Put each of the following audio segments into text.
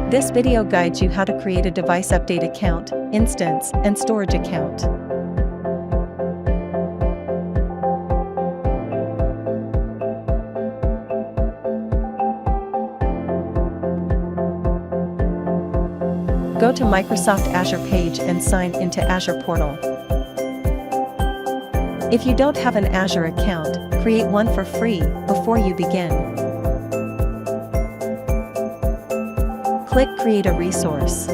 This video guides you how to create a device update account, instance, and storage account. Go to Microsoft Azure page and sign into Azure portal. If you don't have an Azure account, create one for free before you begin. Click Create a Resource.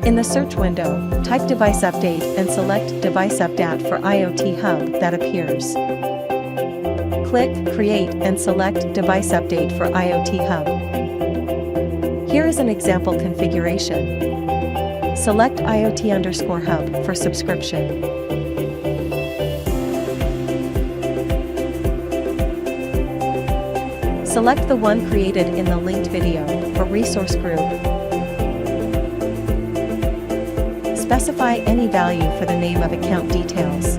In the search window, type Device Update and select Device Update for IoT Hub that appears. Click Create and select Device Update for IoT Hub. Here is an example configuration. Select IoT_Hub for subscription. Select the one created in the linked video for resource group. Specify any value for the name of account details.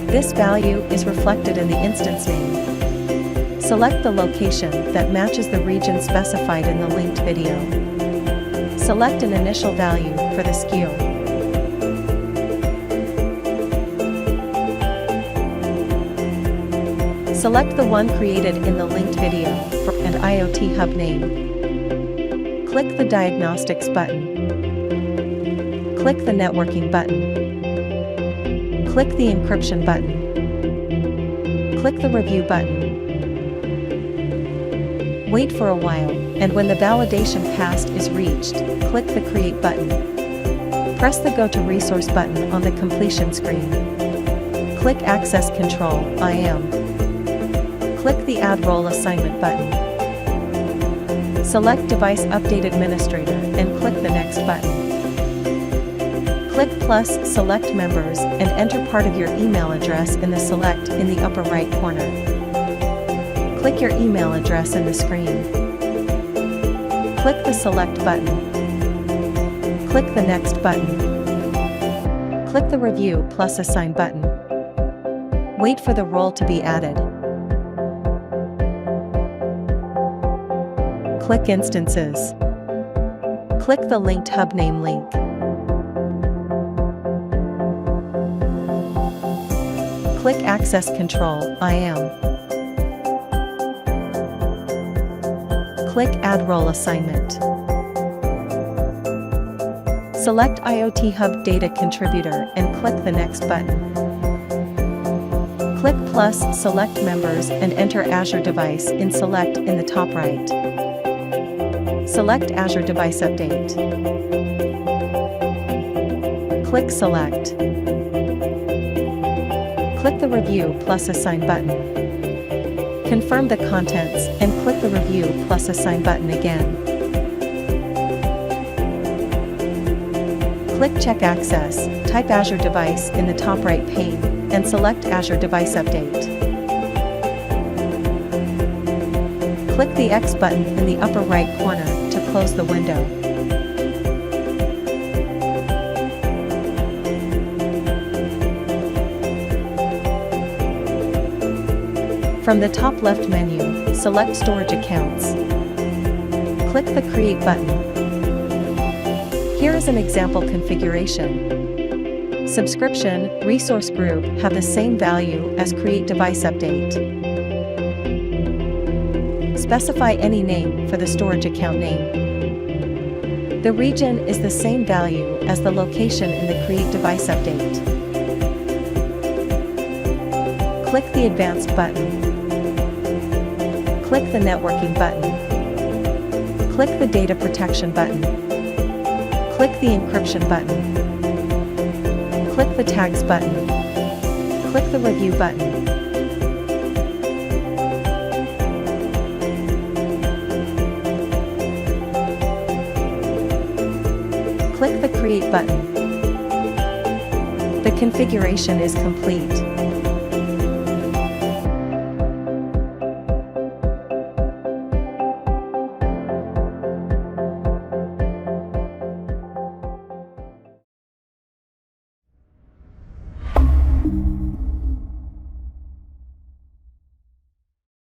This value is reflected in the instance name. Select the location that matches the region specified in the linked video. Select an initial value for the SKU. Select the one created in the linked video for an IoT Hub name. Click the Diagnostics button. Click the Networking button. Click the Encryption button. Click the Review button. Wait for a while, and when the validation pass is reached, click the Create button. Press the Go to Resource button on the completion screen. Click Access Control, IAM. Click the Add Role Assignment button. Select Device Update Administrator and click the Next button. Click plus Select Members and enter part of your email address in the Select in the upper right corner. Click your email address in the screen. Click the Select button. Click the Next button. Click the Review plus Assign button. Wait for the role to be added. Click Instances. Click the linked hub name link. Click Access Control, IAM. Click Add Role Assignment. Select IoT Hub Data Contributor and click the Next button. Click plus Select Members and enter Azure Device in Select in the top right. Select Azure Device Update. Click Select. Click the Review plus Assign button. Confirm the contents and click the Review plus Assign button again. Click Check Access, type Azure Device in the top right pane, and select Azure Device Update. Click the X button in the upper right corner to close the window. From the top left menu, select Storage Accounts. Click the Create button. Here is an example configuration. Subscription, Resource Group have the same value as Create Device Update. Specify any name for the storage account name. The region is the same value as the location in the Create Device Update. Click the Advanced button. Click the Networking button. Click the Data Protection button. Click the Encryption button. Click the Tags button. Click the Review button. Click the Create button. The configuration is complete.